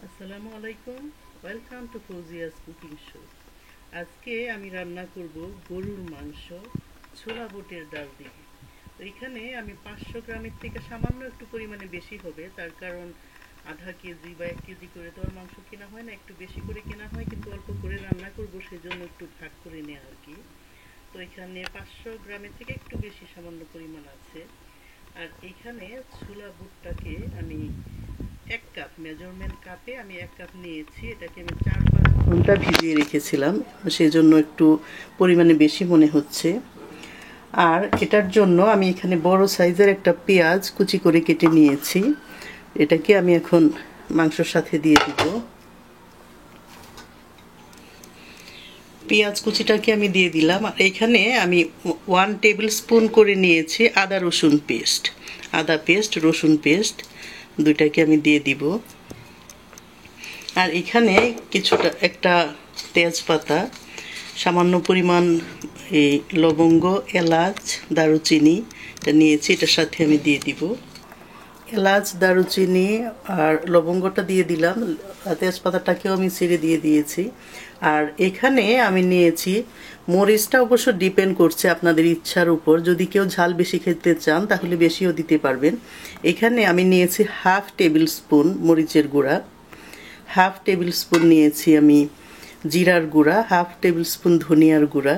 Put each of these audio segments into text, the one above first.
আসসালামু আলাইকুম। Welcome to Fauzia's cooking show. আজকে আমি রান্না করব গরুর মাংস ছোলা বুটের ডাল দিয়ে। তো এখানে আমি 500 গ্রামের থেকে সামান্য একটু পরিমাণে বেশি হবে, তার কারণ আধা কেজি বা 1 কেজি করে তো আর মাংস কেনা হয় না, একটু বেশি করে কেনা হয়, কিন্তু অল্প করে রান্না করব সেজন্য একটু ভাগ করে নেওয়া আর কি। তো এখানে 500 গ্রামের থেকে একটু বেশি সামান্য পরিমাণ আছে। আর এখানে ছোলা বুটটাকে আমি 1 কাপ মেজারমেন্ট কাপে আমি 1 কাপ নিয়েছি। এটাকে আমি 4-5 ঘন্টা ভিজিয়ে রেখেছিলাম, সেই জন্য একটু পরিমাণে বেশি মনে হচ্ছে। আর এটার জন্য আমি এখানে বড় সাইজের একটা পেঁয়াজ কুচি করে কেটে নিয়েছি। এটাকে আমি এখন মাংসের সাথে দিয়ে দিব। পেঁয়াজ কুচিটাকে আমি দিয়ে দিলাম। আর এখানে আমি 1 টেবিল স্পুন করে নিয়েছি আদা রসুন পেস্ট, আদা পেস্ট রসুন পেস্ট দুইটাকে আমি দিয়ে দিব। আর এখানে কিছুটা একটা তেজপাতা, সামান্য পরিমাণ এই লবঙ্গ, এলাচ, দারুচিনি এটা নিয়েছি, এটার সাথে আমি দিয়ে দিব। এলাচ, দারুচিনি আর লবঙ্গটা দিয়ে দিলাম, তেজপাতাটাকেও আমি ছিঁড়ে দিয়ে দিয়েছি। আর এখানে আমি নিয়েছি মরিচটা, অবশ্য ডিপেন্ড করছে আপনাদের ইচ্ছার উপর, যদি কেউ ঝাল বেশি খেতে চান তাহলে বেশিও দিতে পারবেন। এখানে আমি নিয়েছি 1/2 টেবিল স্পুন মরিচের গুঁড়া, 1/2 টেবিল স্পুন নিয়েছি আমি জিরার গুঁড়া, 1/2 টেবিল স্পুন ধনিয়ার গুঁড়া।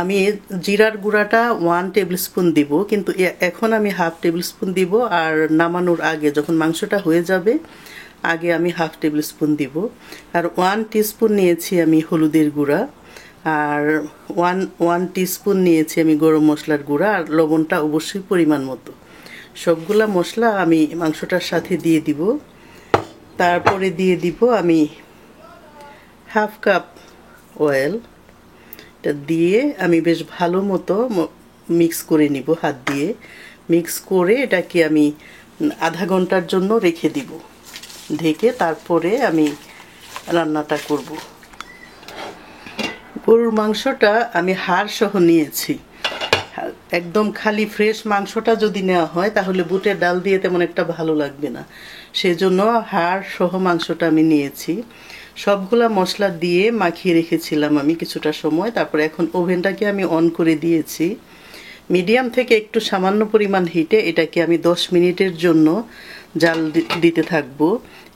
আমি জিরার গুঁড়াটা 1 টেবিল স্পুন দিব, কিন্তু এখন আমি 1/2 টেবিল স্পুন দিব। আর নামানোর আগে যখন মাংসটা হয়ে যাবে আগে আমি 1/2 টেবিল স্পুন দিব। আর 1 টিস্পুন নিয়েছি আমি হলুদের গুঁড়া, আর 1 টিস্পুন নিয়েছি আমি গরম মশলার গুঁড়া। আর লবণটা অবশ্যই পরিমাণ মতো। সবগুলা মশলা আমি মাংসটার সাথে দিয়ে দিব। তারপরে দিয়ে দিব আমি 1/2 কাপ অয়েল। এটা দিয়ে আমি বেশ ভালো মতো মিক্স করে নিব, হাত দিয়ে মিক্স করে এটাকে আমি আধা ঘন্টার জন্য রেখে দিব ঢেকে। তারপরে আমি রান্নাটা করব। গরুর মাংসটা আমি হাড় সহ নিয়েছি। একদম খালি ফ্রেশ মাংসটা যদি নেওয়া হয় তাহলে বুটের ডাল দিয়ে তেমন একটা ভালো লাগবে না, সেজন্য হাড় সহ মাংসটা আমি নিয়েছি। সবগুলা মশলা দিয়ে মাখিয়ে রেখেছিলাম আমি কিছুটা সময়। তারপরে এখন ওভেনটাকে আমি অন করে দিয়েছি। মিডিয়াম থেকে একটু সামান্য পরিমাণ হিটে এটাকে আমি 10 মিনিটের জন্য জাল দিতে থাকবো,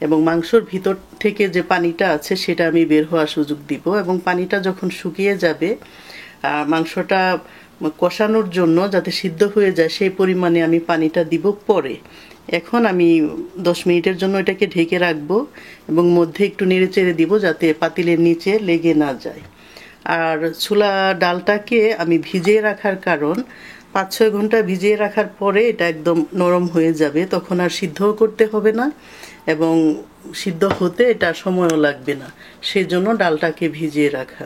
এবং মাংসর ভিতর থেকে যে পানিটা আছে সেটা আমি বের হওয়ার সুযোগ দিব। এবং পানিটা যখন শুকিয়ে যাবে, মাংসটা কষানোর জন্য যাতে সিদ্ধ হয়ে যায় সেই পরিমাণে আমি পানিটা দিব পরে। এখন আমি 10 মিনিটের জন্য এটাকে ঢেকে রাখবো এবং মধ্যে একটু নেড়ে চেড়ে দিব যাতে পাতিলের নিচে লেগে না যায়। আর ছোলা ডালটাকে আমি ভিজিয়ে রাখার কারণ 5-6 ঘন্টা ভিজিয়ে রাখার পরে এটা একদম নরম হয়ে যাবে, তখন আর সিদ্ধও করতে হবে না এবং সিদ্ধ হতে এটা সময়ও লাগবে না, সেজন্য ডালটাকে ভিজিয়ে রাখা।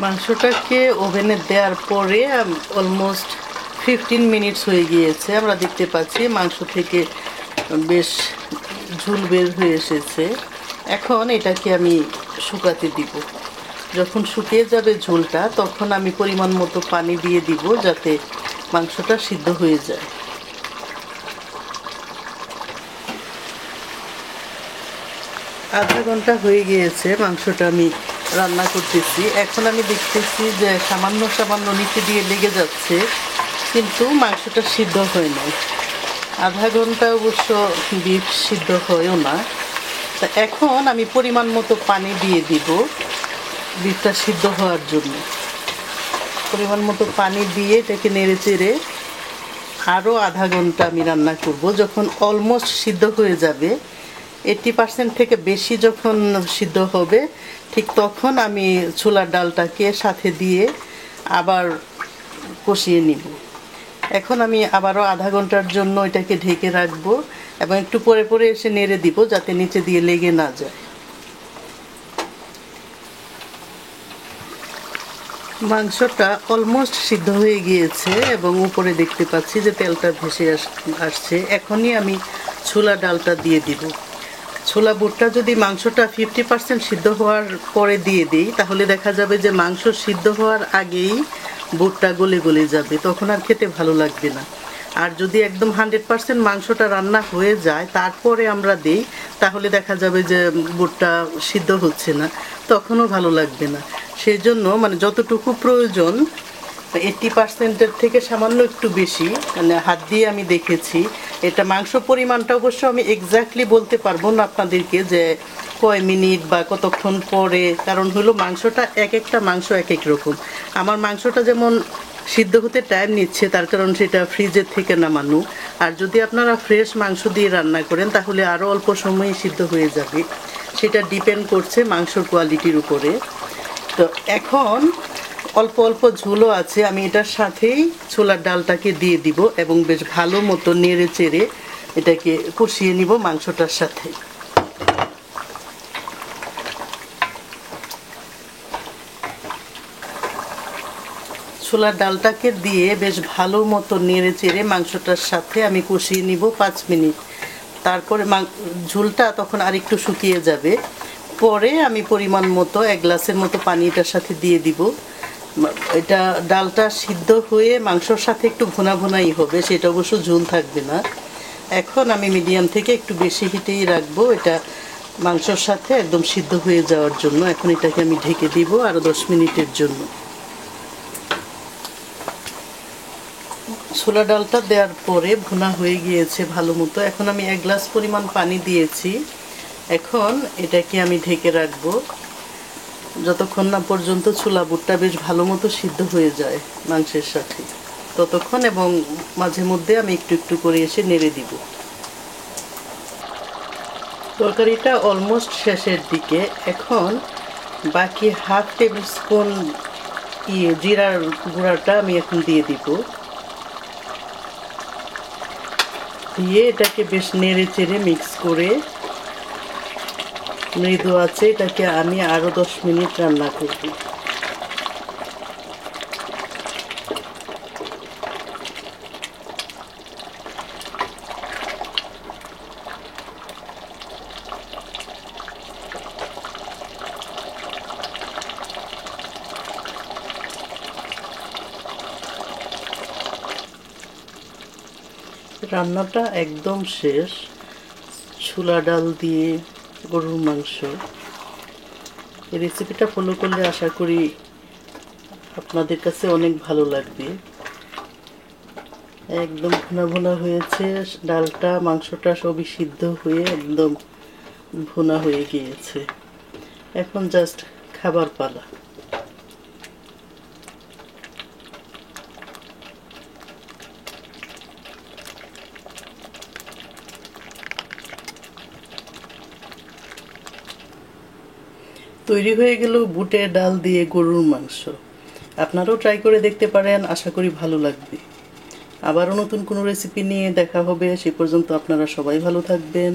মাংসটাকে ওভেনে দেওয়ার পরে অলমোস্ট 15 মিনিটস হয়ে গিয়েছে। আমরা দেখতে পাচ্ছি মাংস থেকে বেশ ঝোল বের হয়ে এসেছে। এখন এটাকে আমি শুকাতে দিব। যখন শুকিয়ে যাবে ঝোলটা তখন আমি পরিমাণ মতো পানি দিয়ে দিব যাতে মাংসটা সিদ্ধ হয়ে যায়। আধা ঘন্টা হয়ে গিয়েছে মাংসটা আমি রান্না করতেছি। এখন আমি দেখতেছি যে সামান্য সামান্য নিচে দিয়ে লেগে যাচ্ছে, কিন্তু মাংসটা সিদ্ধ হয় নাই। আধা ঘন্টা অবশ্য বিফ সিদ্ধ হয়ও না। তা এখন আমি পরিমাণ মতো পানি দিয়ে দিব বিফটা সিদ্ধ হওয়ার জন্য। পরিমাণ মতো পানি দিয়ে এটাকে নেড়ে চেড়ে আরও আধা ঘন্টা আমি রান্না করব। যখন অলমোস্ট সিদ্ধ হয়ে যাবে, 80% থেকে বেশি যখন সিদ্ধ হবে, ঠিক তখন আমি ছোলার ডালটাকে সাথে দিয়ে আবার কষিয়ে নিব। এখন আমি আবারও আধা ঘন্টার জন্য এটাকে ঢেকে রাখবো এবং একটু পরে পরে এসে নেড়ে দিব যাতে নিচে দিয়ে লেগে না যায়। মাংসটা অলমোস্ট সিদ্ধ হয়ে গিয়েছে এবং উপরে দেখতে পাচ্ছি যে তেলটা ভেসে আসছে। এখনই আমি ছোলা ডালটা দিয়ে দিব। ছোলা বুটটা যদি মাংসটা 50% সিদ্ধ হওয়ার পরে দিয়ে দিই তাহলে দেখা যাবে যে মাংস সিদ্ধ হওয়ার আগেই বুটটা গলে গলে যাবে, তখন আর খেতে ভালো লাগবে না। আর যদি একদম 100% মাংসটা রান্না হয়ে যায় তারপরে আমরা দিই তাহলে দেখা যাবে যে বুটটা সিদ্ধ হচ্ছে না, তখনও ভালো লাগবে না। সেই জন্য মানে যতটুকু প্রয়োজন 80%-এর থেকে সামান্য একটু বেশি, মানে হাত দিয়ে আমি দেখেছি। এটা মাংস পরিমাণটা অবশ্য আমি এক্স্যাক্টলি বলতে পারবো না আপনাদেরকে যে কয় মিনিট বা কতক্ষণ পরে, কারণ হলো মাংসটা এক একটা মাংস এক এক রকম। আমার মাংসটা যেমন সিদ্ধ হতে টাইম নিচ্ছে, তার কারণ সেটা ফ্রিজের থেকে নামানো। আর যদি আপনারা ফ্রেশ মাংস দিয়ে রান্না করেন তাহলে আরও অল্প সময়ে সিদ্ধ হয়ে যাবে। সেটা ডিপেন্ড করছে মাংসর কোয়ালিটির উপরে। তো এখন অল্প অল্প ঝোলও আছে, আমি এটার সাথেই ছোলার ডালটাকে দিয়ে দিব এবং বেশ ভালো মতো নেড়ে চেড়ে এটাকে কষিয়ে নিব মাংসটার সাথে। ছোলার ডালটাকে দিয়ে বেশ ভালো মতো নেড়ে চেড়ে মাংসটার সাথে আমি কষিয়ে নিব 5 মিনিট। তারপরে ঝোলটা তখন আরেকটু শুকিয়ে যাবে। পরে আমি পরিমাণ মতো 1 গ্লাসের মতো পানি এটার সাথে দিয়ে দিব। এটা ডালটা সিদ্ধ হয়ে মাংসর সাথে একটু ভুনা ভুনাই হবে, সেটা অবশ্য ঝোল থাকবে না। এখন আমি মিডিয়াম থেকে একটু বেশি হিটেই রাখবো এটা মাংসর সাথে একদম সিদ্ধ হয়ে যাওয়ার জন্য। এখন এটাকে আমি ঢেকে দিব আরও 10 মিনিটের জন্য। ছোলা ডালটা দেওয়ার পরে ভুনা হয়ে গিয়েছে ভালো মতো। এখন আমি 1 গ্লাস পরিমাণ পানি দিয়েছি। এখন এটাকে আমি ঢেকে রাখবো যতক্ষণ না পর্যন্ত ছোলা বুটটা বেশ ভালো মতো সিদ্ধ হয়ে যায় মাংসের সাথে ততক্ষণ, এবং মাঝে মধ্যে আমি একটু একটু করে এসে নেড়ে দিব। তরকারিটা অলমোস্ট শেষের দিকে। এখন বাকি হাফ টেবিল স্পুন জিরার গুঁড়াটা আমি এখন দিয়ে দিব। দিয়ে এটাকে বেশ নেড়ে চেড়ে মিক্স করে মৃদু আছে এটাকে আমি আরও 10 মিনিট রান্না করব। রান্নাটা একদম শেষ। ছোলা ডাল দিয়ে গরুর মাংস, এই রেসিপিটা ফলো করলে আশা করি আপনাদের কাছে অনেক ভালো লাগবে। একদম ভুনা ভুনা হয়েছে ডালটা, মাংসটা সবই সিদ্ধ হয়ে একদম ভুনা হয়ে গিয়েছে। এখন জাস্ট খাবার পালা। তৈরি হয়ে গেল বুটের ডাল দিয়ে গরুর মাংস। আপনারাও ট্রাই করে দেখতে পারেন, আশা করি ভালো লাগবে। আবারও নতুন কোনো রেসিপি নিয়ে দেখা হবে। সে পর্যন্ত আপনারা সবাই ভালো থাকবেন।